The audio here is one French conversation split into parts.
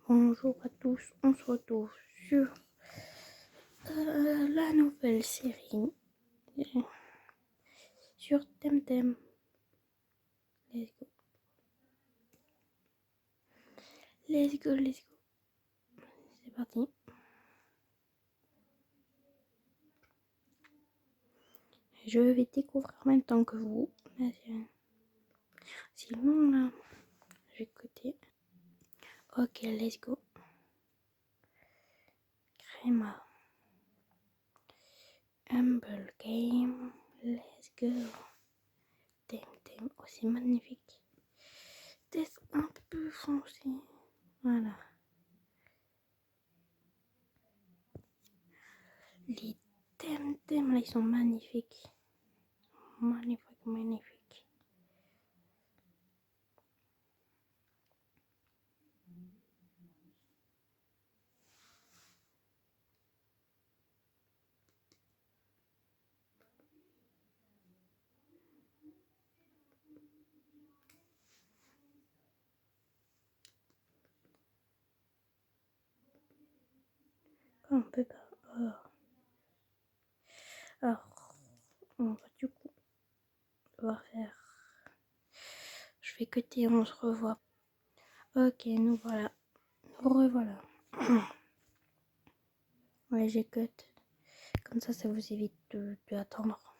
Bonjour à tous, on se retrouve sur la nouvelle série sur Temtem. Let's go. Let's go, let's go. C'est parti. Je vais découvrir en même temps que vous. Sinon là, je vais écouter. Ok, let's go. Crema. Humble game. Let's go. Temtem. Oh, c'est magnifique. Peut-être un peu foncé. Voilà. Les Temtem là, ils sont magnifiques. Magnifique, magnifique. On peut pas. Alors, on va du coup devoir faire. Je fais cuter, on se revoit. Ok, nous voilà. Nous revoilà. Ouais, j'ai cut. Comme ça vous évite d'attendre.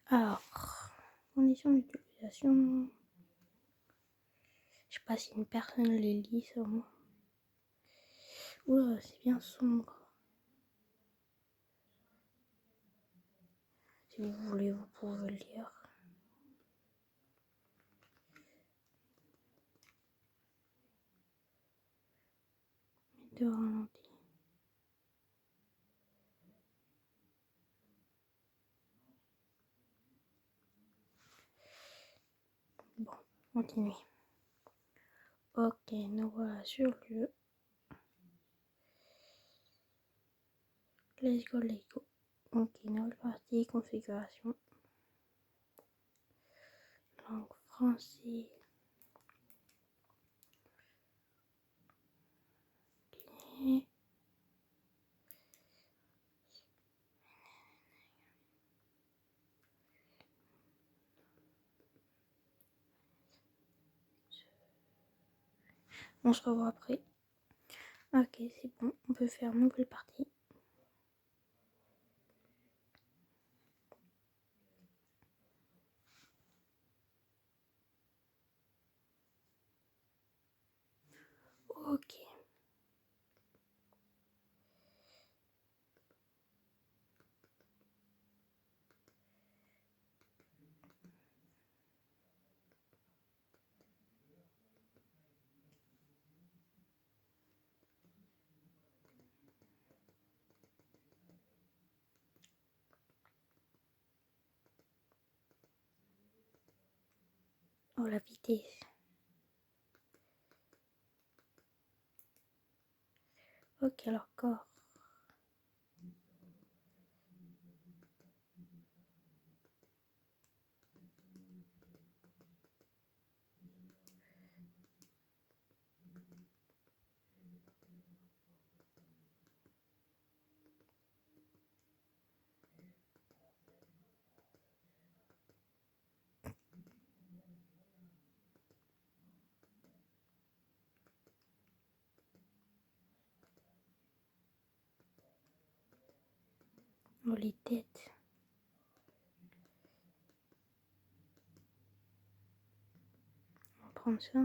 Alors, conditions d'utilisation. Je sais pas si une personne les lit, ça. Oula, c'est bien sombre. Si vous voulez, vous pouvez le lire. De ralenti. Bon, continue. Ok, nous voilà sur le jeu. Let's go, let's go. Ok, nouvelle partie, configuration. Langue français. Ok. On se revoit après. Ok, c'est bon, on peut faire une nouvelle partie. Ok. Oh, la vitesse. Ok, alors corps. Oh, les têtes. On va prendre ça.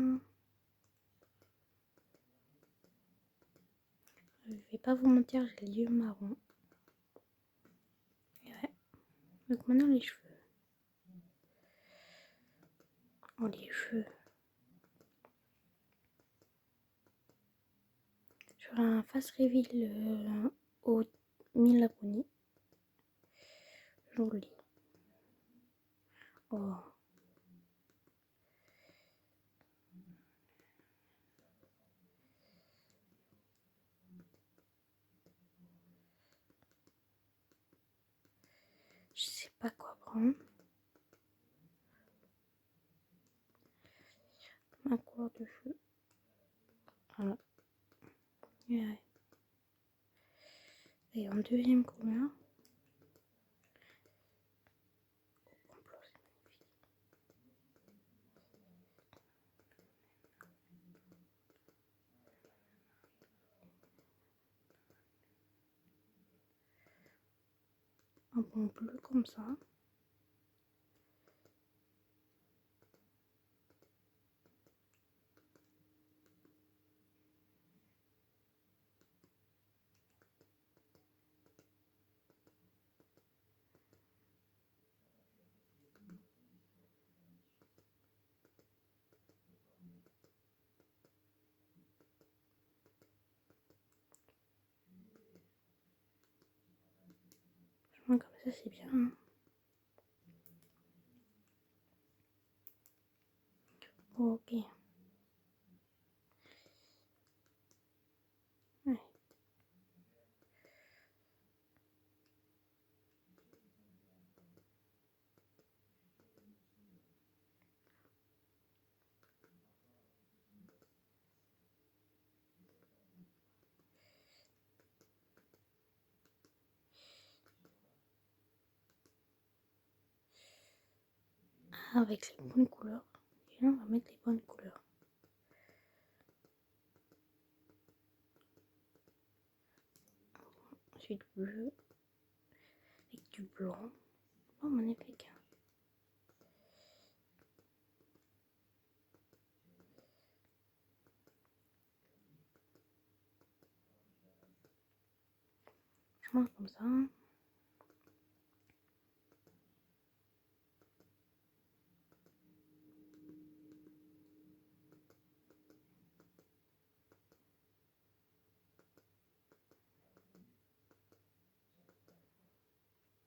Je vais pas vous mentir, j'ai les yeux marrons. Ouais. Donc maintenant les cheveux. Oh, les cheveux. Je ferai un face reveal aux 1000 abonnés. Joli. Oh. Je sais pas quoi prendre. Ma couleur de cheveux. Voilà. Et en deuxième couleur, un bon bleu comme ça. Franchement, comme ça, c'est bien. Hein. Ok. Ouais. Ah, avec les bonnes couleurs. Et là, on va mettre les bonnes couleurs. Ensuite, bleu. Avec du blanc. Oh, magnifique. Franchement, comme ça.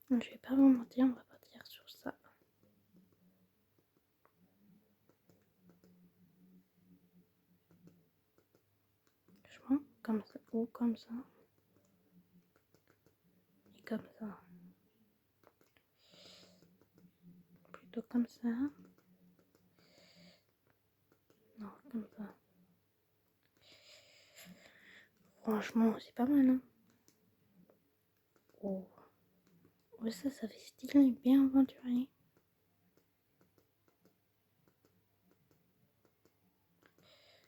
Je vais pas vous mentir, on va partir sur ça. Franchement, comme ça, ou comme ça. Et comme ça. Plutôt comme ça. Non, comme ça. Franchement, c'est pas mal, hein. Oh. Ouais, ça fait stylé, bien aventurier.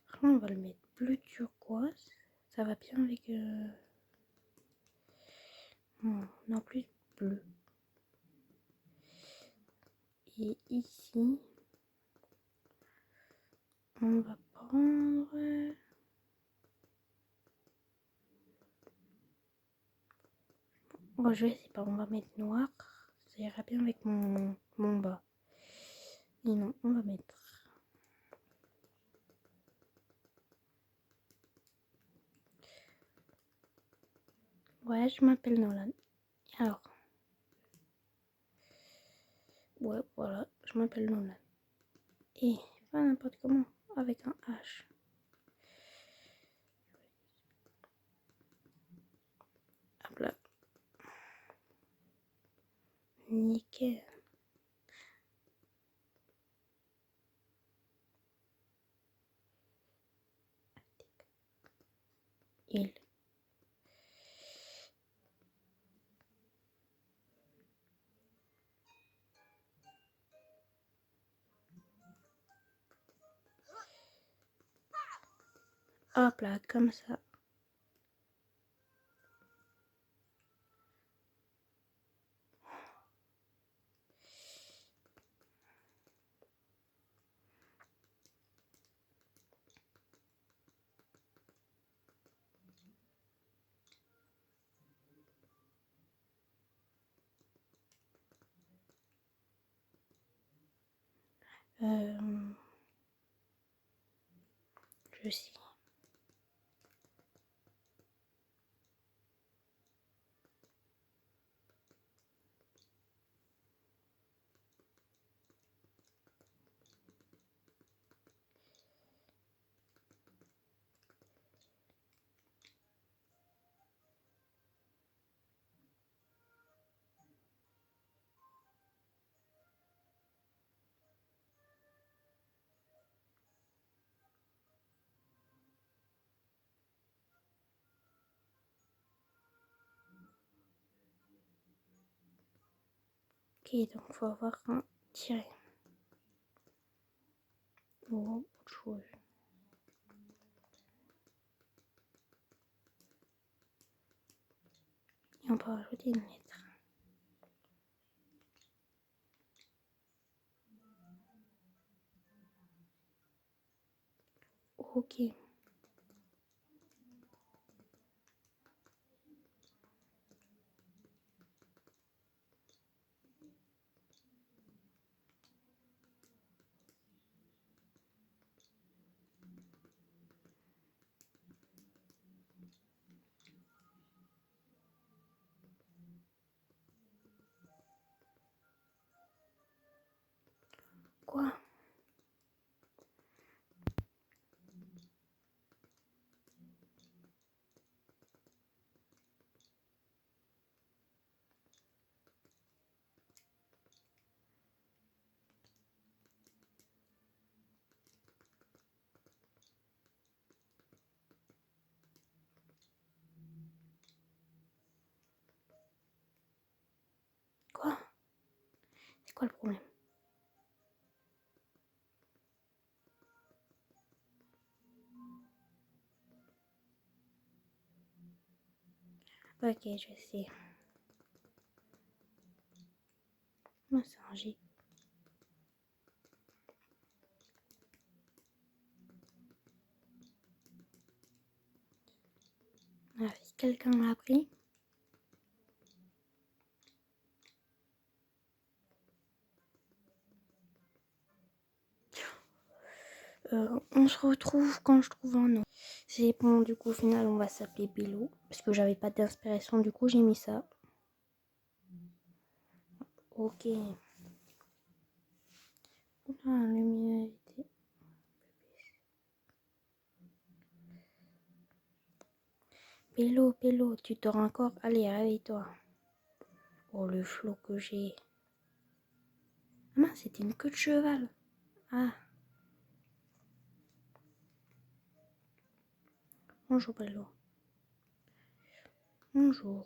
Franchement, on va le mettre bleu turquoise. Ça va bien avec... Non, plus bleu. Et ici, on va prendre... Bon, je sais pas, on va mettre noir. Ça ira bien avec mon bas. Et non, on va mettre... Ouais, je m'appelle Nolan. Alors... Ouais, voilà, je m'appelle Nolan. Et pas n'importe comment, avec un H. Hop là. Nickel. Il. Hop là, comme ça. Je sais. Ok, donc faut avoir un tiret. Ou autre chose. Et on peut rajouter une lettre. Ok. Quoi? Quoi? C'est quoi le problème? Ok, je sais. Non, c'est un G. Ah, si quelqu'un l'a appris. On se retrouve quand je trouve un nom. C'est bon, du coup, au final, on va s'appeler Bello. Parce que j'avais pas d'inspiration, du coup, j'ai mis ça. Ok. Oula, luminosité. Bello, Bello, tu dors encore? Allez, réveille-toi. Oh, le flot que j'ai. Ah mince, c'était une queue de cheval. Ah, bonjour, Bello. Bonjour.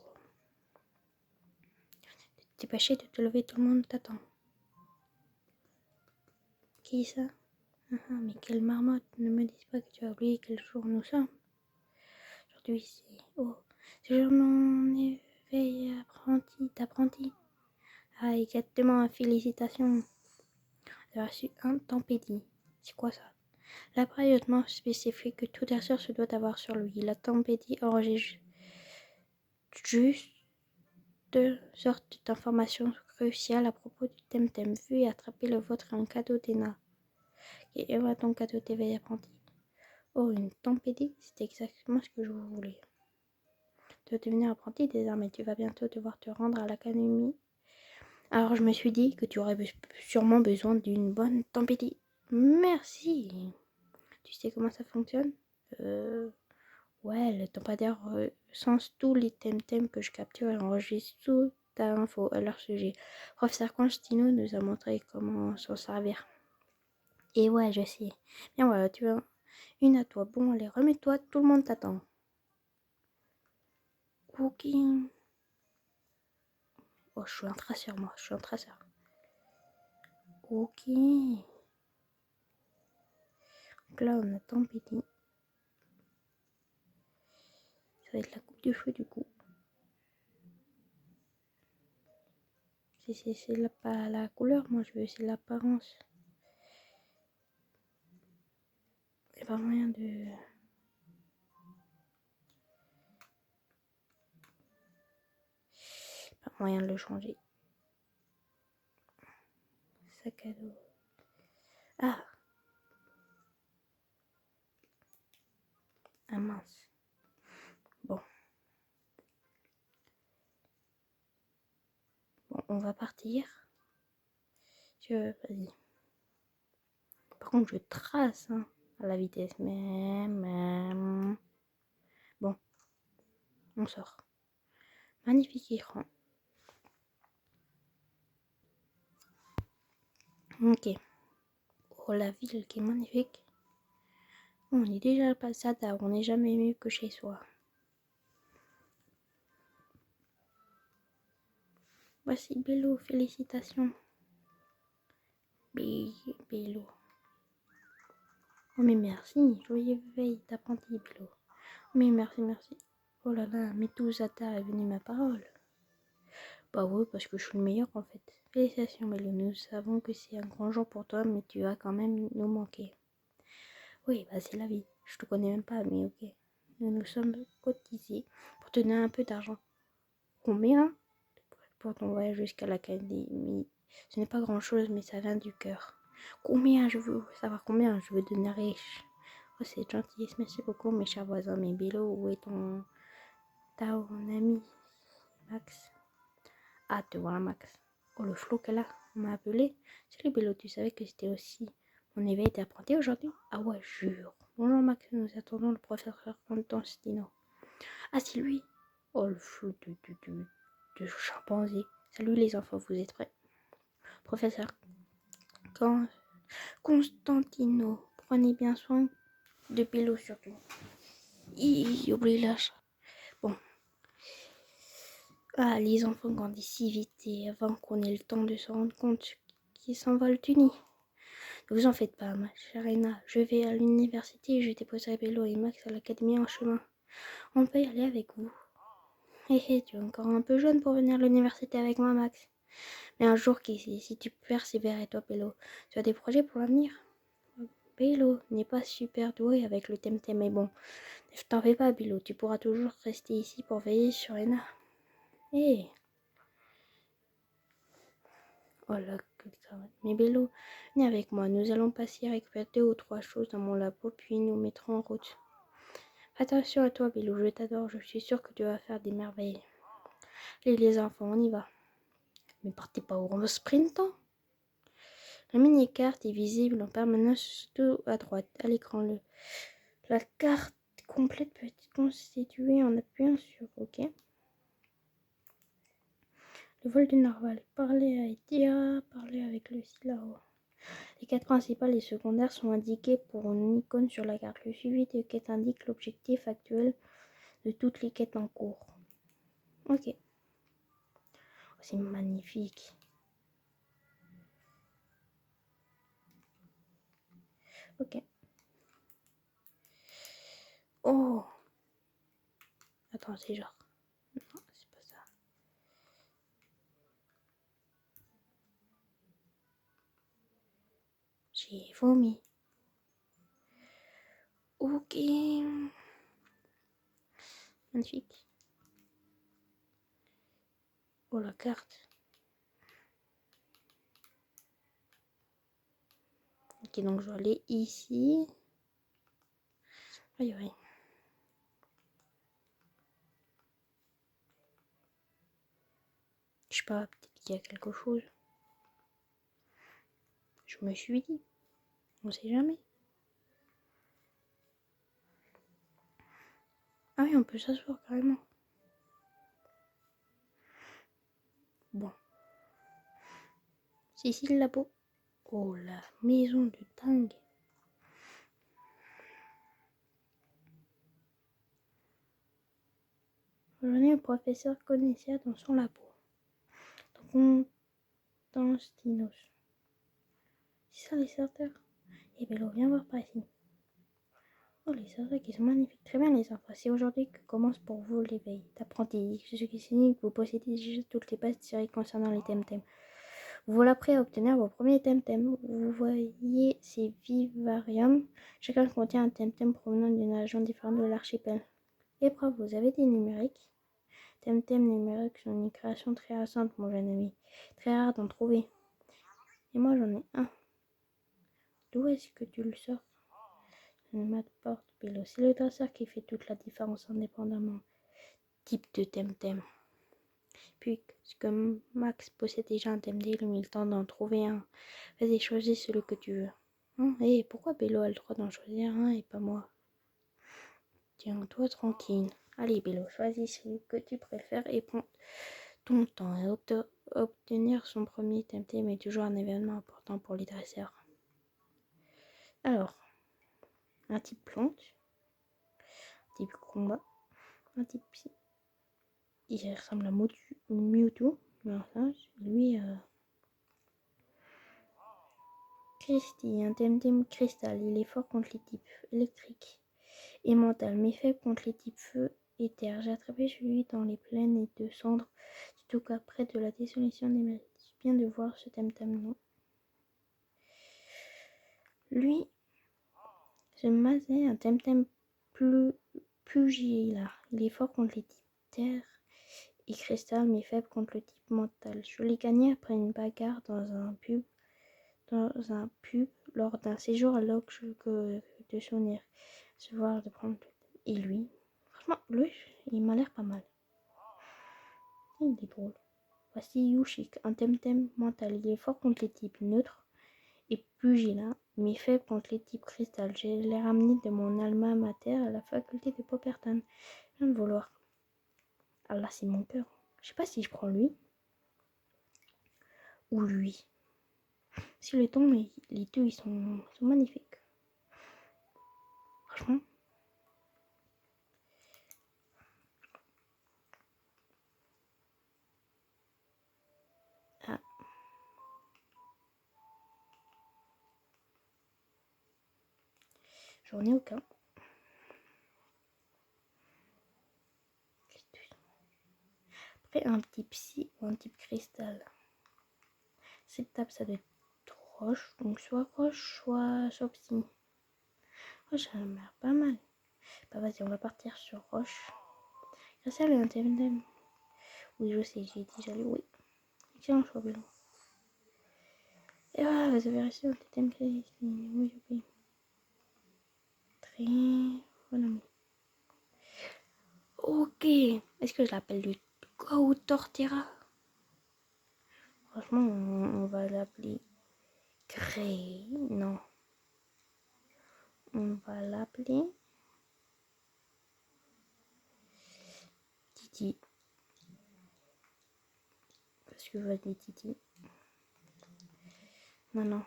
Dépêchez de te lever, tout le monde t'attend. Qui ça? Mais quelle marmotte, ne me dis pas que tu as oublié quel jour nous sommes. Aujourd'hui, c'est jour mon éveil d'apprenti. Ah, exactement, félicitations. Tu as reçu un tempédie. C'est quoi ça? L'appareil hautement spécifié que tout assureur se doit avoir sur lui. La tempédie enregistre juste sortes d'informations cruciales à propos du thème vu et attraper le vôtre un cadeau d'ENA. Et voilà ton cadeau d'éveil apprenti. Oh, une tempédie, c'est exactement ce que je voulais. Tu vas devenir apprenti désormais, tu vas bientôt devoir te rendre à l'académie. Alors je me suis dit que tu aurais sûrement besoin d'une bonne tempédie. Merci. Tu sais comment ça fonctionne? Ouais, le lampadaire recense tous les thèmes que je capture et enregistre toute ta info à leur sujet. Professeur Constantino nous a montré comment s'en servir. Et ouais, je sais. Bien voilà, tu as une à toi. Bon, allez, remets-toi, tout le monde t'attend. Ok. Oh, je suis un traceur, moi, je suis un traceur. Ok. Donc là, on a Tempédie. Ça va être la coupe de cheveux du coup. C'est pas la couleur, moi je veux, c'est l'apparence. Il n'y a pas moyen de... Pas moyen de le changer. Sac à dos. Ah! Ah mince. Bon. Bon, on va partir. Vas-y. Par contre, je trace hein, à la vitesse. Mais... Bon, on sort. Magnifique écran. Ok. Oh, la ville qui est magnifique. On est déjà passé à table. On n'est jamais mieux que chez soi. Voici Bélo, félicitations. Bélo. Oh mais merci, joyeux veille d'apprenti Bélo. Mais merci. Oh là là, mais tout Zata est venu ma parole. Bah oui, parce que je suis le meilleur en fait. Félicitations Bélo, nous savons que c'est un grand jour pour toi, mais tu vas quand même nous manquer. Oui, bah c'est la vie. Je te connais même pas, mais ok. Nous sommes cotisés pour te donner un peu d'argent. Combien? Pour ton voyage jusqu'à l'académie. Ce n'est pas grand chose, mais ça vient du cœur. Combien? Je veux savoir combien. Je veux devenir riche. Oh, c'est gentil. Merci beaucoup, mes chers voisins. Mais Bélo, où est ton ami Max? Ah, te voilà, Max. Oh, le flot qu'elle a. On m'a appelé. Salut Bélo, tu savais que c'était aussi mon éveil d'apprenti aujourd'hui? Ah ouais, jure. Bonjour Max, nous attendons le professeur Constantino. Ah, c'est lui. Oh, le flou de chimpanzé. Salut les enfants, vous êtes prêts? Professeur Constantino, prenez bien soin de Bélo surtout. Il oublie l'âge. Bon. Ah, les enfants grandissent si vite et avant qu'on ait le temps de se rendre compte qu'ils s'envolent du nid. Ne vous en faites pas, ma chère Anna. Je vais à l'université et je déposerai Bélo et Max à l'académie en chemin. On peut y aller avec vous. Hé, tu es encore un peu jeune pour venir à l'université avec moi, Max. Mais un jour, si tu persévères et toi, Bélo, tu as des projets pour l'avenir? Bélo n'est pas super doué avec le temtem, mais bon, ne t'en fais pas, Bélo, tu pourras toujours rester ici pour veiller sur Anna. Hé! Oh là, que travail. Mais Bélo, viens avec moi, nous allons passer récupérer 2 ou 3 choses dans mon labo, puis nous mettrons en route. Attention à toi, Bélo, je t'adore, je suis sûre que tu vas faire des merveilles. Allez, les enfants, on y va. Mais partez pas au sprintant. La mini-carte est visible en permanence tout à droite à l'écran. La carte complète peut être constituée en appuyant sur OK. Le vol du narval. Parler à Etia, parler avec le Silao. Les quêtes principales et secondaires sont indiquées pour une icône sur la carte. Le suivi de quêtes indique l'objectif actuel de toutes les quêtes en cours. Ok. Oh, c'est magnifique. Ok. Oh. Attends, c'est genre... Non, c'est pas ça. J'ai vomi. Ok. Magnifique. Oh, la carte. Ok, donc je vais aller ici. Aïe, aïe. Je sais pas, peut-être qu'il y a quelque chose. Je me suis dit. On sait jamais. Ah oui, on peut s'asseoir carrément. Bon. C'est ici le labo. Oh, la maison de dingue. Aujourd'hui, le professeur connaissait dans son labo. Donc, dans Stinos. C'est ça les sorteurs? Eh bien, viens voir par ici. Oh, les sorteurs qui sont magnifiques. Très bien, les enfants. C'est aujourd'hui que commence pour vous l'éveil d'apprenti. Ce qui signifie que vous possédez déjà toutes les bases théoriques concernant les temtem. Vous voilà prêt à obtenir vos premiers temtem. Vous voyez ces vivariums. Chacun contient un temtem provenant d'une région différente de l'archipel. Épreuve, vous avez des numériques? Temtem numériques sont une création très récente, mon jeune ami. Très rare d'en trouver. Et moi, j'en ai un. D'où est-ce que tu le sors? Je ne m'apporte Bélo. C'est le dresseur qui fait toute la différence indépendamment. Type de temtem. Puis, comme Max possède déjà un temtem, il a le temps d'en trouver un. Vas-y, choisis celui que tu veux. Et pourquoi Bélo a le droit d'en choisir un et pas moi? Tiens-toi tranquille. Allez, Bélo, choisis celui que tu préfères et prends ton temps. Et obtenir son premier temtem est toujours un événement important pour les dresseurs. Alors, un type plante, un type combat, un type psy. Il ressemble à Mewtwo. Lui, Christy, un Temtem cristal. Il est fort contre les types électriques et mental, mais faible contre les types feu et terre. J'ai attrapé celui dans les plaines et de cendres, surtout qu'après de la dissolution des maladies. C'est bien de voir ce Temtem, non? Lui, ce Mazet, un Temtem pugilat. Il est fort contre les types terre et cristal, mais faible contre le type mental. Je l'ai gagné après une bagarre dans un pub lors d'un séjour à l'Ox de souvenir. Se voir de prendre. Et lui, franchement, lui, il m'a l'air pas mal. Il est drôle. Voici Yushik, un Temtem mental. Il est fort contre les types neutres et pugilat, mais faible contre les types cristal. Je l'ai ramené de mon alma mater à la faculté de Popperton. Je viens de vouloir. Ah là, c'est mon cœur. Je sais pas si je prends lui ou lui. Si les tons, les deux, ils sont magnifiques. Franchement. Ah. J'en ai aucun. Après, un type psy ou un type cristal. Cette table, ça doit être roche. Donc, soit roche, soit psy. Roche, ça m'a l'air pas mal. Bah, vas-y, on va partir sur roche. Cristal et un Temtem. Oui, je sais, j'ai déjà lu. Oui. Excellent choix, Bélo. Et voilà, vous avez reçu un Temtem cristal. Oui, oui. Très bon ami. Ok. Est-ce que je l'appelle le Go Tortera? Franchement, on va l'appeler Grey. Non. On va l'appeler Titi. Parce que vas-y, Titi. Non, non.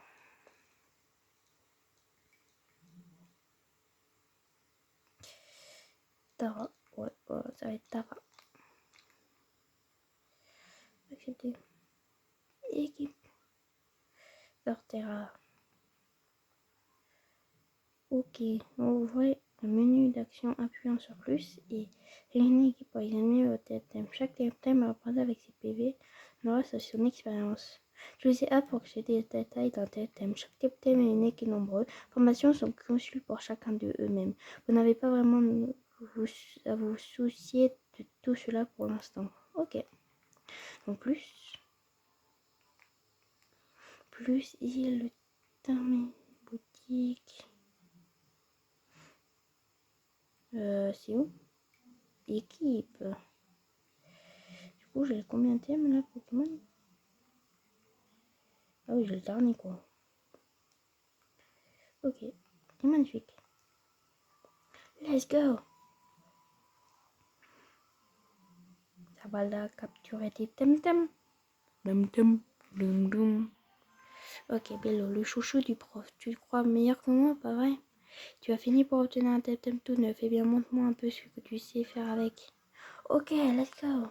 Tara. Ouais, ça va être Tara. Accepter. Équipe. Tortera. Ok. Ouvrez le menu d'action appuyant sur plus et une équipe pour examiner votre thème. Chaque thème est représenté avec ses PV. Le reste c'est son expérience. Je vous ai hâte pour que j'ai des détails d'un thème. Chaque thème est unique et nombreux. Les formations sont conçues pour chacun d'eux-mêmes. Vous n'avez pas vraiment à vous soucier de tout cela pour l'instant. Ok. Donc plus il y a le terme boutique. C'est où? Équipe. Du coup, j'ai combien de thèmes là, Pokémon? Ah oui, j'ai le dernier quoi. Ok, c'est magnifique. Let's go. Ça va là capturer tes Temtem. Temtem. Dum dum. Ok, Bello, le chouchou du prof. Tu le crois meilleur que moi, pas vrai? Tu as fini pour obtenir un Temtem tout neuf. Eh bien, montre-moi un peu ce que tu sais faire avec. Ok, let's go.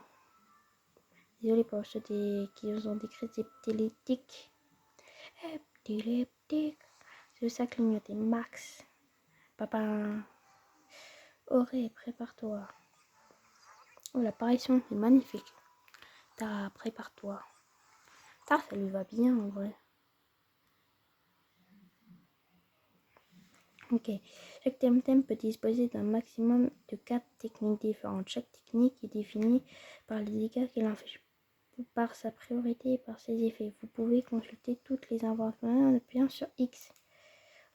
Désolé pour ceux qui ont des crises épileptiques. Épileptique. C'est ça clignoter. Max. Papa. Auré, prépare-toi. Oh, l'apparition est magnifique. Tara, prépare-toi. Ça lui va bien en vrai. Ok. Chaque thème peut disposer d'un maximum de 4 techniques différentes. Chaque technique est définie par les dégâts qu'elle inflige, par sa priorité et par ses effets. Vous pouvez consulter toutes les informations en appuyant sur X.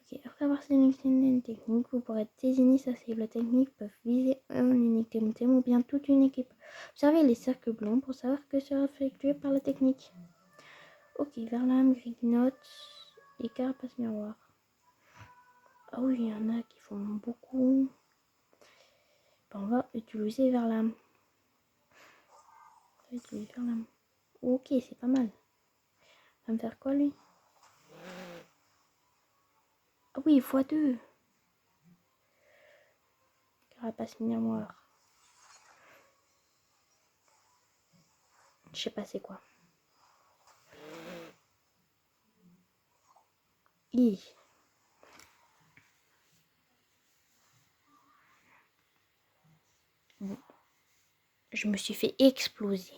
Ok. Après avoir sélectionné une technique, vous pourrez désigner sa cible. Les techniques peuvent viser un unique thème ou bien toute une équipe. Observez les cercles blancs pour savoir que sera effectué par la technique. Ok, Verlame, Grignotte et Carapace Miroir. Ah oui, il y en a qui font beaucoup. Ben, on va utiliser Verlame. Ok, c'est pas mal. Ça va me faire quoi lui? Ah oui, x2. Carapace Miroir. Je sais pas c'est quoi. Hi. Bon. Je me suis fait exploser.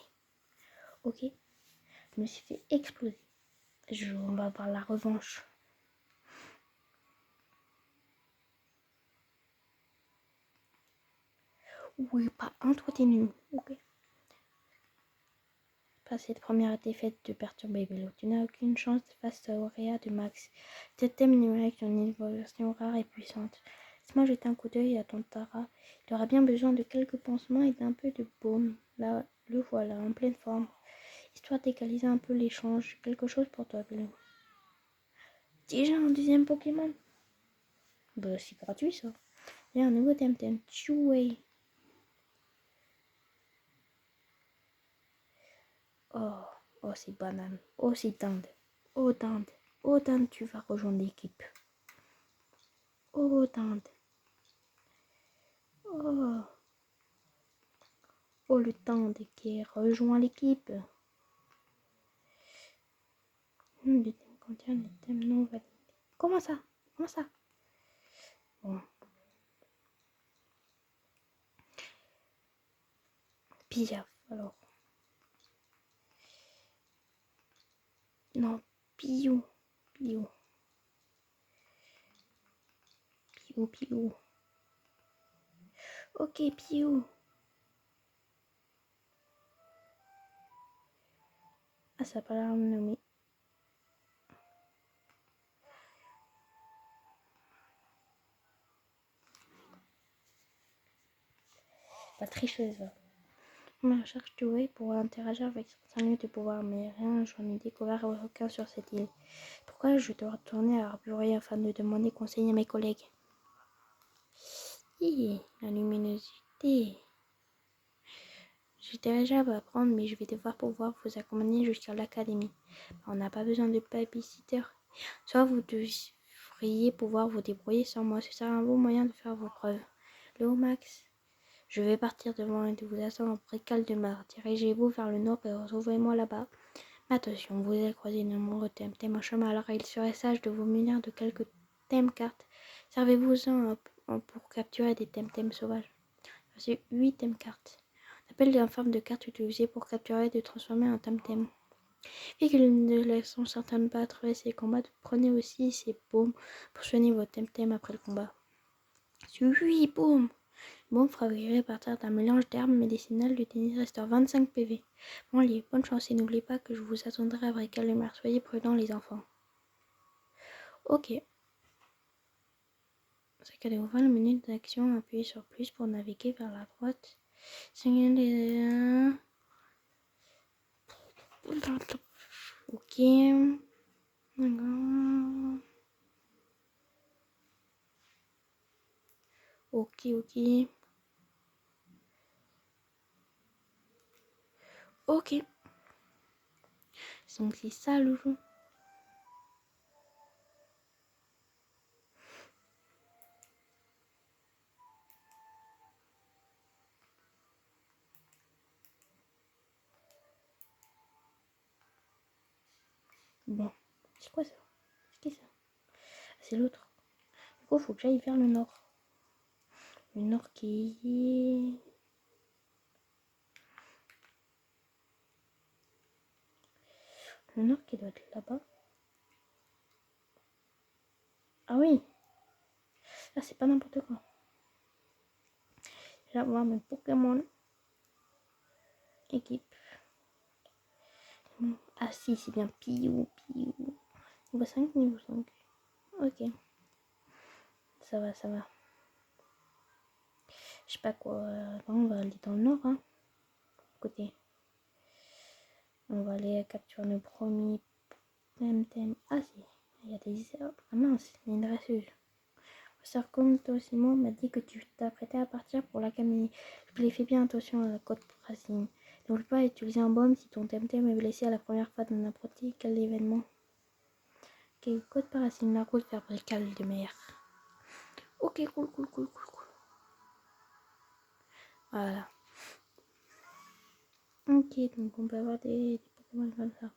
Ok? Je me suis fait exploser. On va avoir la revanche. Oui, pas un, toi t'es nul. Ok. Pas cette première défaite de perturber Vélo. Tu n'as aucune chance face au Réa de Max. Cet thème numérique d'une version rare et puissante. Laisse-moi jeter un coup d'œil à ton Tara. Il aura bien besoin de quelques pansements et d'un peu de baume. Là, le voilà, en pleine forme. Histoire d'égaliser un peu l'échange. Quelque chose pour toi, Vélo. Déjà un deuxième Pokémon? Bah, c'est gratuit ça. Il y a un nouveau Temtem. Chouei. Oh, oh, c'est banane. Oh, c'est dinde. Oh, dinde. Oh, dinde, tu vas rejoindre l'équipe. Oh, dinde. Oh, oh, le dinde qui rejoint l'équipe. Le thème contient des thèmes non validés. Comment ça? Comment ça? Bon. Piaf, alors. Non, Piou. Piou. Piou, Piou. Ok, Piou. Ah, ça n'a pas l'air de me nommer. Pas tricheuse, ça. Ma recherche de way pour interagir avec certains lieux de pouvoir, mais rien, j'en ai découvert aucun sur cette île. Pourquoi je dois retourner à Arbury afin de demander conseil à mes collègues? Hi, la luminosité. J'étais déjà à apprendre, mais je vais devoir pouvoir vous accompagner jusqu'à l'académie. On n'a pas besoin de babysitter. Soit vous devriez pouvoir vous débrouiller sans moi. Ce sera un bon moyen de faire vos preuves. Léo Max, je vais partir devant et de vous attendre près de Caldemar. Dirigez-vous vers le nord et retrouvez-moi là-bas. Mais attention, vous allez croiser de nombreux thèmes en chemin, alors il serait sage de vous munir de quelques thèmes-cartes. Servez-vous-en pour capturer des thèmes sauvages. Voici 8 thèmes-cartes. L'appel en forme de carte utilisée pour capturer et de transformer en thème. Et qu'ils ne laisseront certainement pas traverser les combats, prenez aussi ces baumes pour soigner vos thèmes après le combat. Oui, boum! Baume fabriqué à partir d'un mélange d'herbes médicinales d'utilisation restaure 25 PV. Bon lit, bonne chance et n'oubliez pas que je vous attendrai après Calemar. Soyez prudents les enfants. Ok. C'est qu'à ouvrir le menu d'action, appuyez sur plus pour naviguer vers la droite. Ok. Ok, ok. Ok. Donc c'est ça le jeu. Bon. C'est quoi ça? C'est qui ça? C'est l'autre. Du coup, faut que j'aille vers le nord. Le nord qui est... Le nord qui doit être là-bas. Ah oui. Là, c'est pas n'importe quoi. Je vais voir mes Pokémon. Équipe. Ah si, c'est bien Piou, Piou. Niveau 5, niveau 5. Ok. Ça va, ça va. Je sais pas quoi. On va aller dans le nord, hein. Côté. On va aller capturer le premier thème. Ah si. Il y a des... Ah mince, il y a une dresseuse. Sarkom Tosimo m'a dit que tu t'apprêtais à partir pour l'académie. Je lui ai fait bien attention à la côte racine. N'oublie pas d'utiliser un baume si ton thème est blessé à la première fois dans n'importe quel événement. Ok, côte racine, la route vers Brical de mer. Ok, cool. Voilà. Ok, donc on peut avoir des Pokémon comme ça.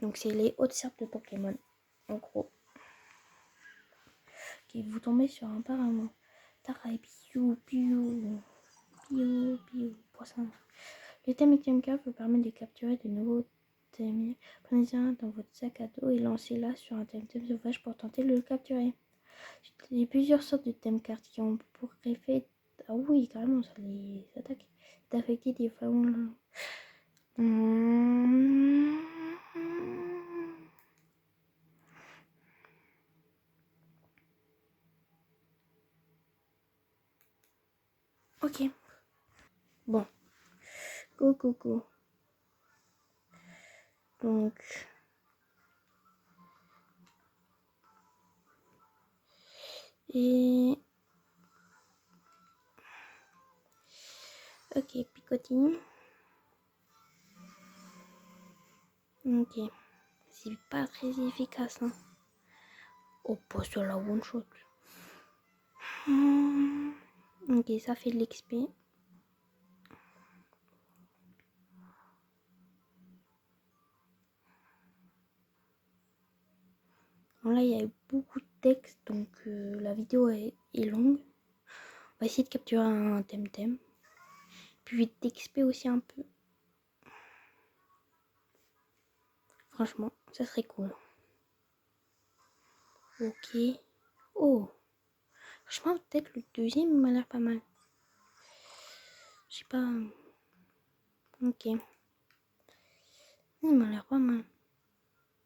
Donc c'est les hautes sortes de Pokémon, en gros. Ok, vous tombez sur un paramount. Tarai, piou, piou, piou, piou, poisson. Le thème Temka vous permet de capturer de nouveaux thèmes. Prenez-un dans votre sac à dos et lancez-la sur un thème sauvage pour tenter de le capturer. Il y a plusieurs sortes de thèmes cartes qui ont pour effet... Ah oui, carrément, ça les attaque. D'affecter des femmes. Ok. Bon. Go, go, go. Donc... Et... Ok, picotine. Ok. C'est pas très efficace, hein. Au poste de la one shot. Ok, ça fait de l'XP. Bon, là, il y a eu beaucoup de texte, donc la vidéo est longue. On va essayer de capturer un thème. Puis d'XP aussi un peu. Franchement, ça serait cool. Ok. Oh. Franchement, peut-être le deuxième m'a l'air pas mal. Je sais pas. Ok. Il m'a l'air pas mal. Un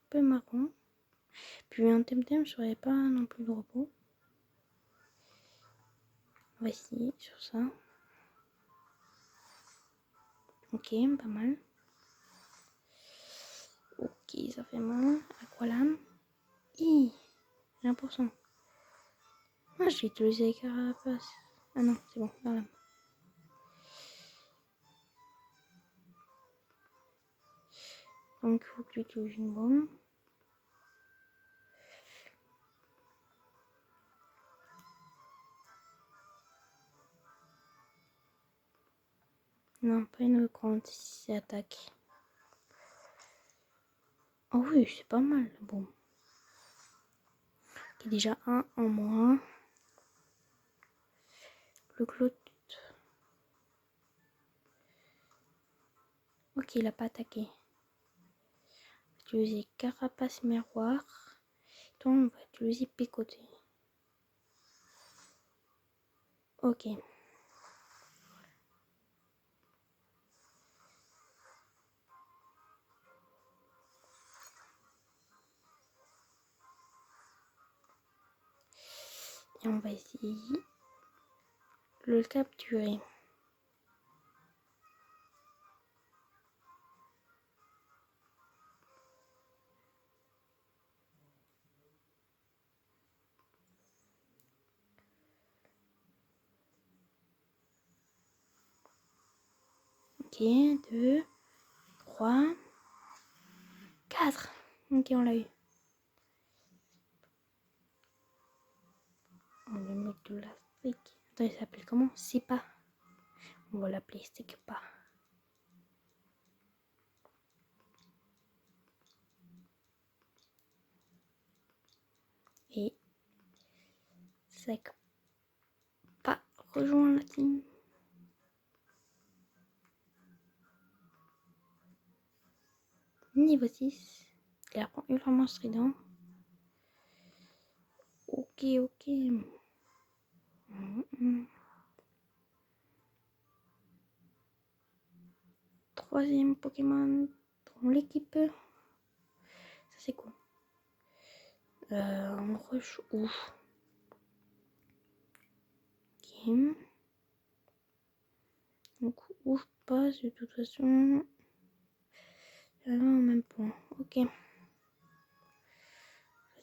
peu marrant. Puis un thème serait pas non plus de repos. On va essayer sur ça. Ok, pas mal. Ok, ça fait mal. Aqualame. Hi, 1%. Ah, j'ai utilisé les carapaces. Ah non, c'est bon, voilà. Donc, il faut que tu utilises une bombe. Non, pas une grande attaque. Oh oui, c'est pas mal. Bon. Ok, déjà un en moins. Le clôt. Ok, il a pas attaqué. On va utiliser carapace miroir. Toi, on va utiliser picoter. Ok. Et on va essayer le capturer. Ok, 2, 3, 4. Ok, on l'a eu. On va mettre de la stick. Attends, il s'appelle comment? C'est pas. On va l'appeler stick pas. Et sec pas rejoint la team. Niveau 6. Il apprend ultra strident. Ok, ok. Troisième Pokémon dans l'équipe. Ça c'est cool. On rush ouf. Ok. Donc ouf passe de toute façon. Là au même point. Ok.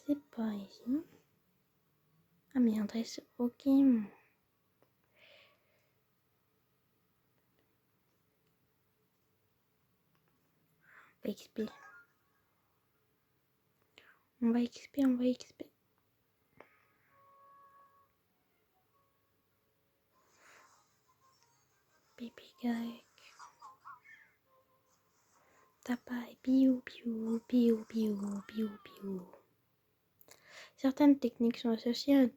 C'est pas ici. Ah mais adresse. Ok. XP. On va XP, on va XP. Pipigaic. Tapai, piou, piou, piou, piou, piou, piou. Certaines techniques sont associées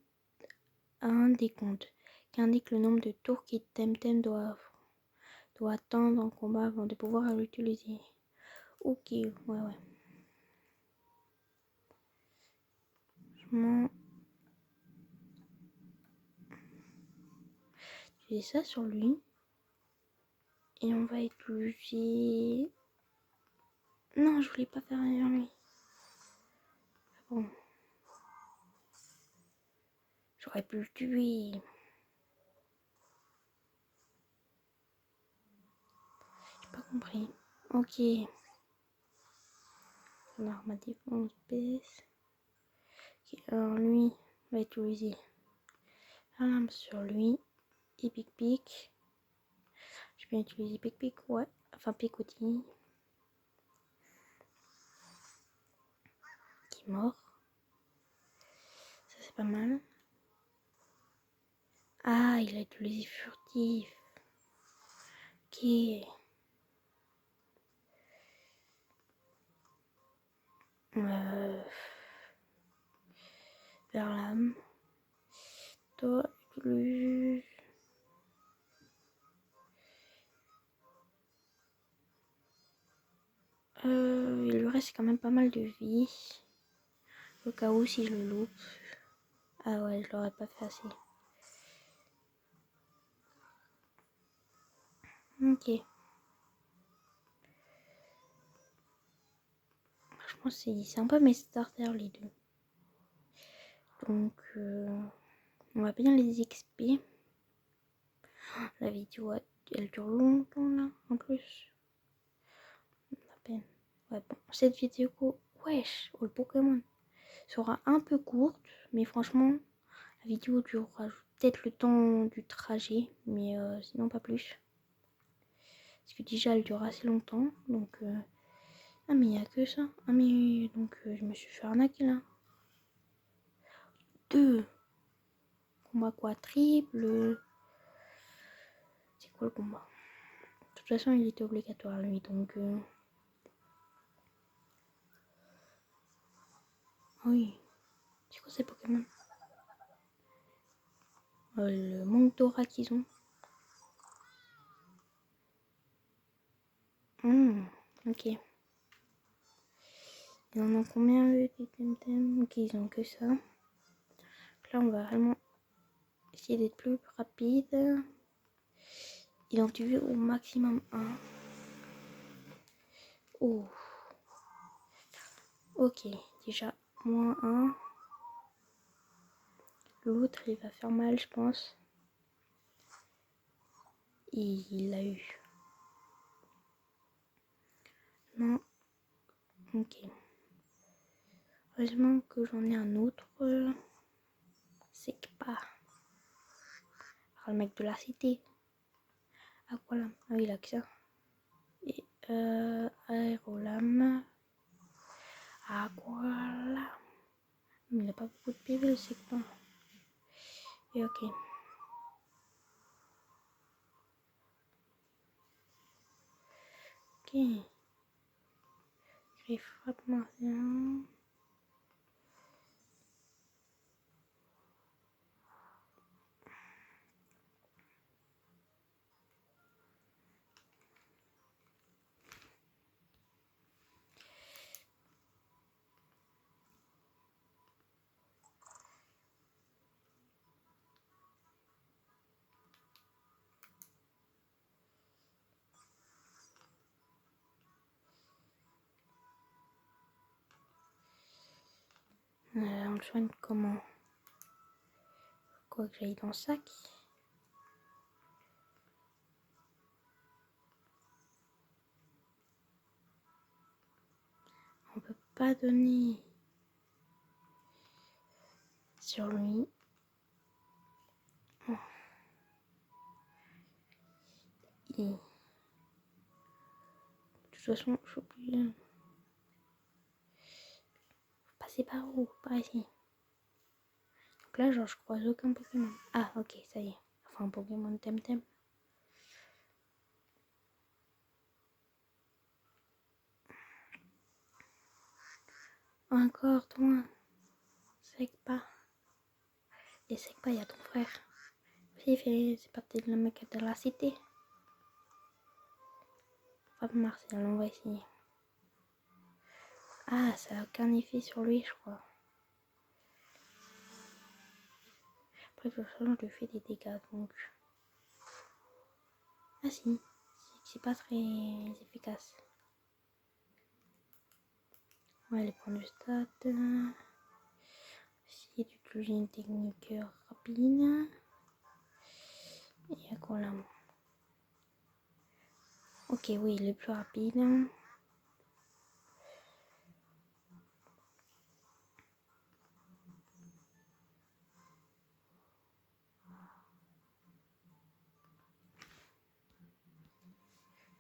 à un décompte qui indique le nombre de tours que Temtem doit attendre en combat avant de pouvoir l'utiliser. Ok, ouais. Je vais ça sur lui. Et on va utiliser... Non, je voulais pas faire rien sur lui. Bon. J'aurais pu le tuer. J'ai pas compris. Ok. Alors ma défense baisse. Ok, alors lui, on va utiliser la lame sur lui. Et pic. Je vais utiliser pic, ouais. Enfin picotis. Qui est mort. Ça c'est pas mal. Ah, il a utilisé furtif. Ok. Vers l'âme. Toi, utilise... il lui reste quand même pas mal de vie. Au cas où si je le loupe. Ah ouais, je l'aurais pas fait assez. Ok. Franchement, c'est un peu mes starters les deux. Donc, on va bien les XP. La vidéo, elle dure longtemps là, en plus. À peine. Ouais, bon, cette vidéo, wesh, le Pokémon sera un peu courte, mais franchement, la vidéo durera peut-être le temps du trajet, mais sinon pas plus. Parce que déjà, elle dure assez longtemps, donc... Ah, mais il n'y a que ça. Ah, mais donc, je me suis fait arnaquer là. 2 combat quadruple. C'est quoi le combat? De toute façon, il était obligatoire lui, donc... Oui. C'est quoi ces Pokémon? Le manque d'aura qu'ils ont. Ok. Ils en ont combien eux des Temtem? Ok, ils ont que ça. Donc là, on va vraiment essayer d'être plus rapide. Ils ont tué au maximum 1. Oh. Ok, déjà, moins 1. L'autre, il va faire mal, je pense. Et il l'a eu. Non. Ok. Heureusement que j'en ai un autre. C'est que pas. Le mec de la cité. Aqualame. Ah oui, il a que ça. Et Aérolame. Aqualame. Mais il a pas beaucoup de PV, c'est que pas. Et ok. Ok. Je frappe maintenant. On le soigne comment? Quoi que j'aille dans le sac. On peut pas donner sur lui. Et... De toute façon, je suis obligée. Passer par où? Par ici. Donc là, genre, je croise aucun Pokémon. Ah, ok, ça y est. Enfin, un Pokémon Temtem. Encore, toi. Sekpa. Et Sekpa, il y a ton frère. Aussi, c'est parti de la maquette de la cité. Hop, Martial, on va essayer. Ah, ça n'a aucun effet sur lui, je crois. Après, de toute façon, je lui fais des dégâts, donc... Ah si, c'est pas très efficace. On va aller prendre le stat. Essayer d'utiliser une technique rapide. Et à quoi là? Ok, oui, il est plus rapide.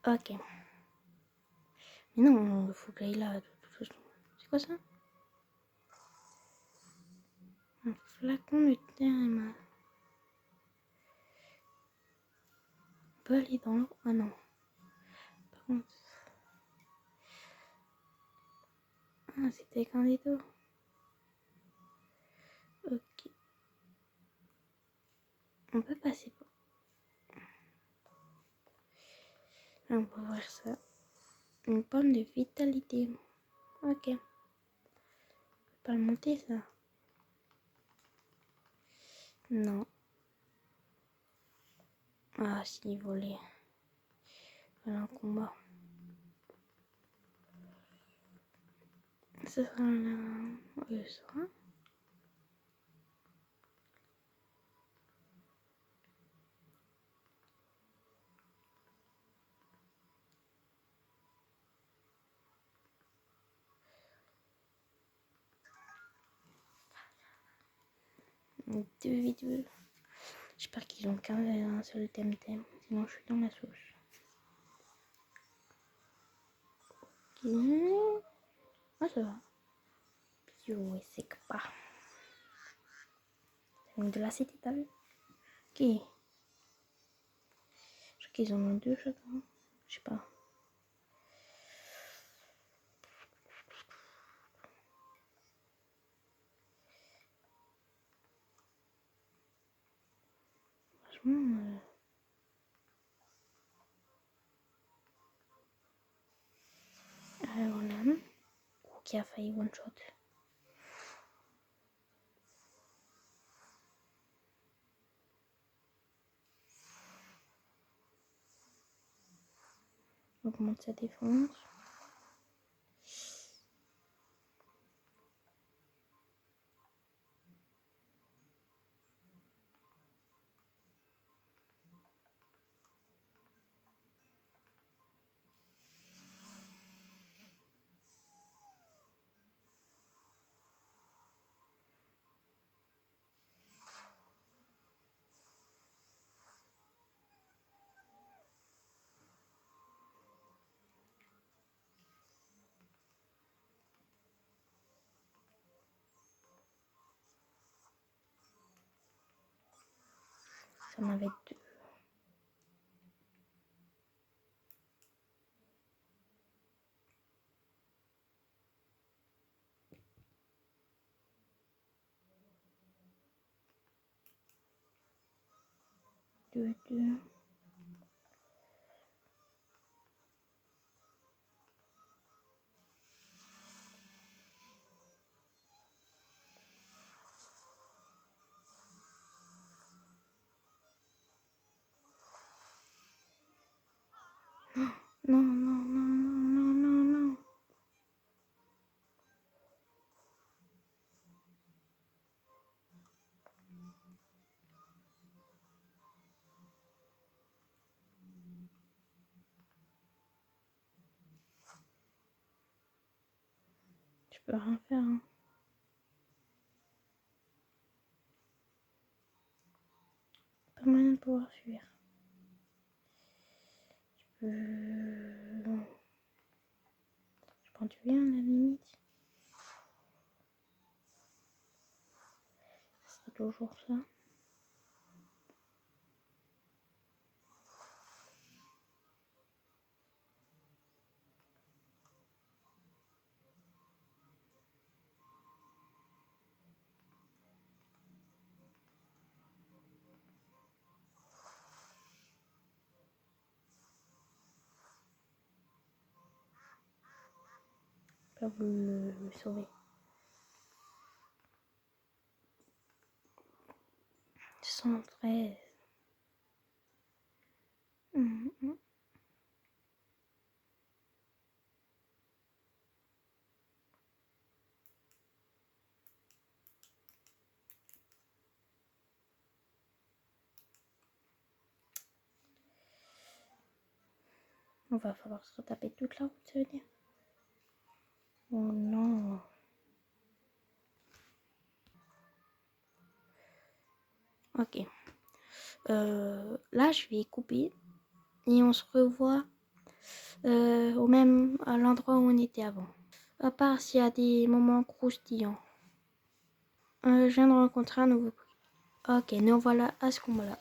Ok. Mais non, il faut que j'aille là, de toute façon. C'est quoi ça? Un flacon de therme. On peut aller dans l'eau? Ah non. Par contre... Ah, c'était qu'un des deux. Ok. On peut passer. On peut voir ça. Une pomme de vitalité. Ok. On peut pas le monter ça. Non. Ah si, voler. Voilà un combat. Ce sera le soir. Deux vidéos. J'espère qu'ils ont qu'un seul thème. Sinon je suis dans la sauce. Ok. Ah ça va. Yo, c'est que pas. Donc de la cité, t'as vu? Ok. Je crois qu'ils en ont deux chacun. Je sais pas. Franchement... voilà. Qui a failli one shot. Augmente sa défense. Ça m'avait deux. Deux. Non, non, non, non, non, non, non. Je peux rien faire. Hein. Pas moyen de pouvoir fuir. Je peux en tuer un à la limite. C'est toujours ça. pas voulu le sauver. 113. On va falloir se retaper toute la route, ça veut dire. Oh non. Ok. Là, je vais couper et on se revoit à l'endroit où on était avant. À part s'il y a des moments croustillants. Je viens de rencontrer un nouveau. Ok, nous voilà à ce combat-là.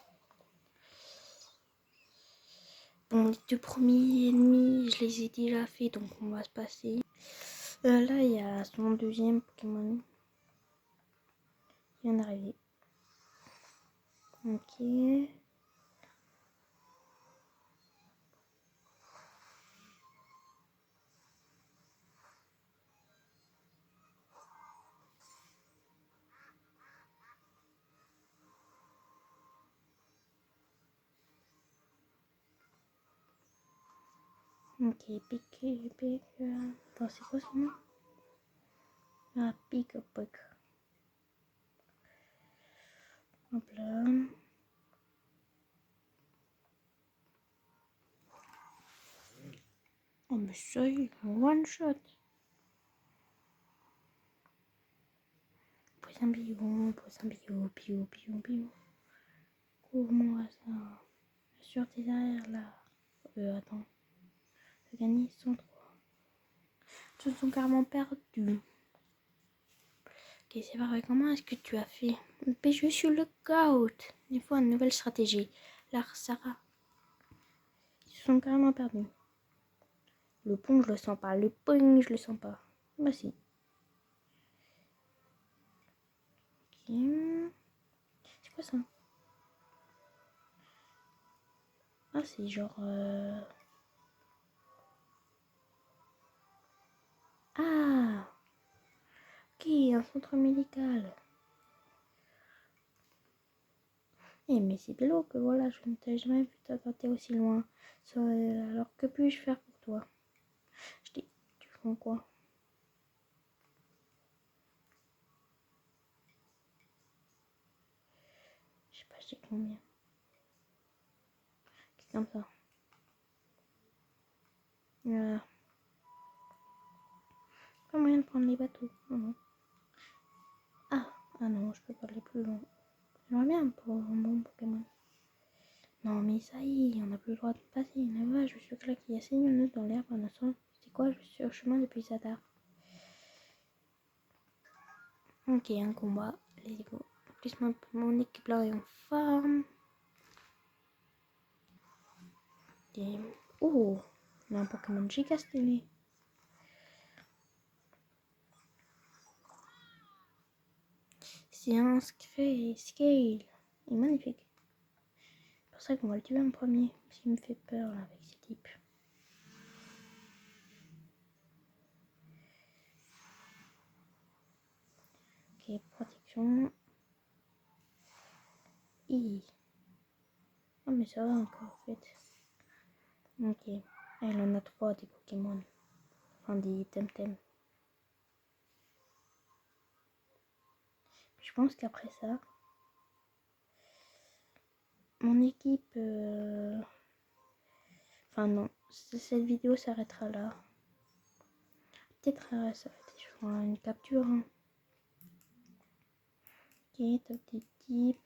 Bon, les 2 premiers ennemis, je les ai déjà fait, donc on va se passer. Là, il y a son deuxième Pokémon qui vient d'arriver. Ok. Ok, pique. Attends, c'est quoi son nom? Ah, pique. Hop là. Oh, mais ça y est, one shot. Pose un bio. Cours-moi ça. Sur tes arrières là. Attends. T'as gagné 103. Tous sont carrément perdus. Ok, c'est parfait. Comment est-ce que tu as fait? Mais je suis le lookout. Des fois, une nouvelle stratégie. Là, Sarah. Ils sont carrément perdus. Le pont, je le sens pas. Le pont, je le sens pas. Bah si. Ok. C'est quoi ça? Ah, c'est genre... Ah! Ok, un centre médical. Eh, mais c'est de l'eau que voilà, je ne t'ai jamais vu t'attenter aussi loin. Alors, que puis-je faire pour toi? Je dis, tu fais quoi? Je sais pas, je sais combien. C'est comme ça. Pas moyen de prendre les bateaux. Non. Ah non, je peux pas aller plus loin. J'aimerais bien pour un bon Pokémon. Non, mais ça y est, on n'a plus le droit de passer. Là-bas, je suis là qui essaye une note dans l'herbe un instant. C'est quoi? Je suis au chemin depuis sa tard. Ok, un combat. Let's go. En plus, mon équipe là est en forme. Ok. Oh, on a un Pokémon giga stylé. C'est un Scale. Il est magnifique. C'est pour ça qu'on va le tuer en premier. Parce qu'il me fait peur là, avec ces types. Ok, protection. Oh, mais ça va encore en fait. Ok. Ah, il en a 3 des Pokémon. Enfin, des Temtem. Je pense qu'après ça, mon équipe... Enfin non, cette vidéo s'arrêtera là. Peut-être s'arrêter sur une capture. Hein. Ok, top d'équipe.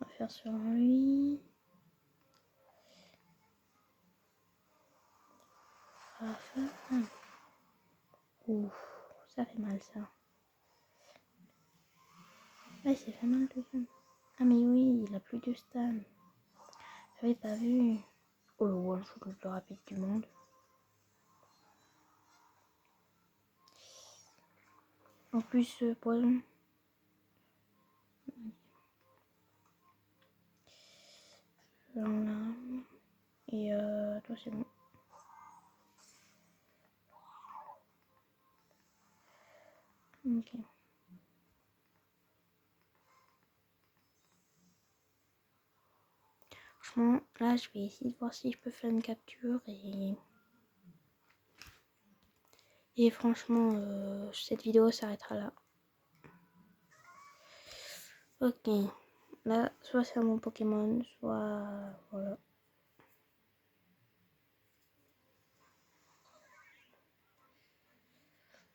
On va faire sur lui. Ouf, ça fait mal ça. Ouais, c'est fait mal tout ça. Ah mais oui, il a plus de stam. J'avais pas vu. Oh le one shot le plus rapide du monde. En plus, poison. Voilà. Et toi, c'est bon. Ok. Franchement, là, je vais essayer de voir si je peux faire une capture et franchement, cette vidéo s'arrêtera là. Ok. Là, soit c'est mon Pokémon, soit voilà.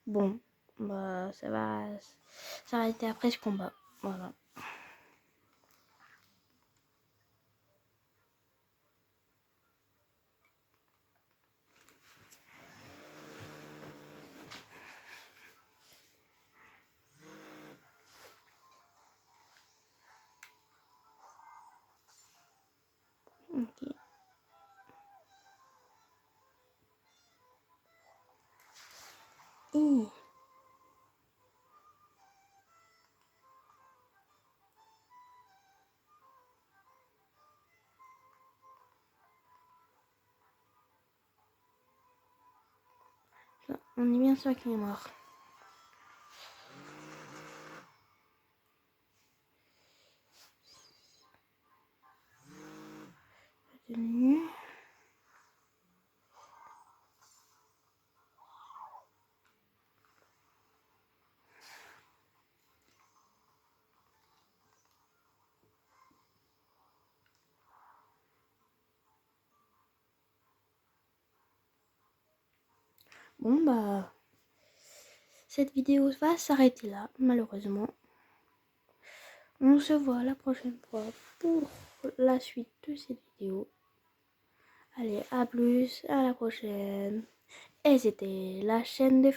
Bon, bah ça va s'arrêter après ce combat. Voilà. Ok. Hi. On est bien sûr qu'il est mort. Retenu. Bon bah cette vidéo va s'arrêter là, malheureusement. On se voit la prochaine fois pour la suite de cette vidéo. Allez, à plus, à la prochaine. Et c'était la chaîne de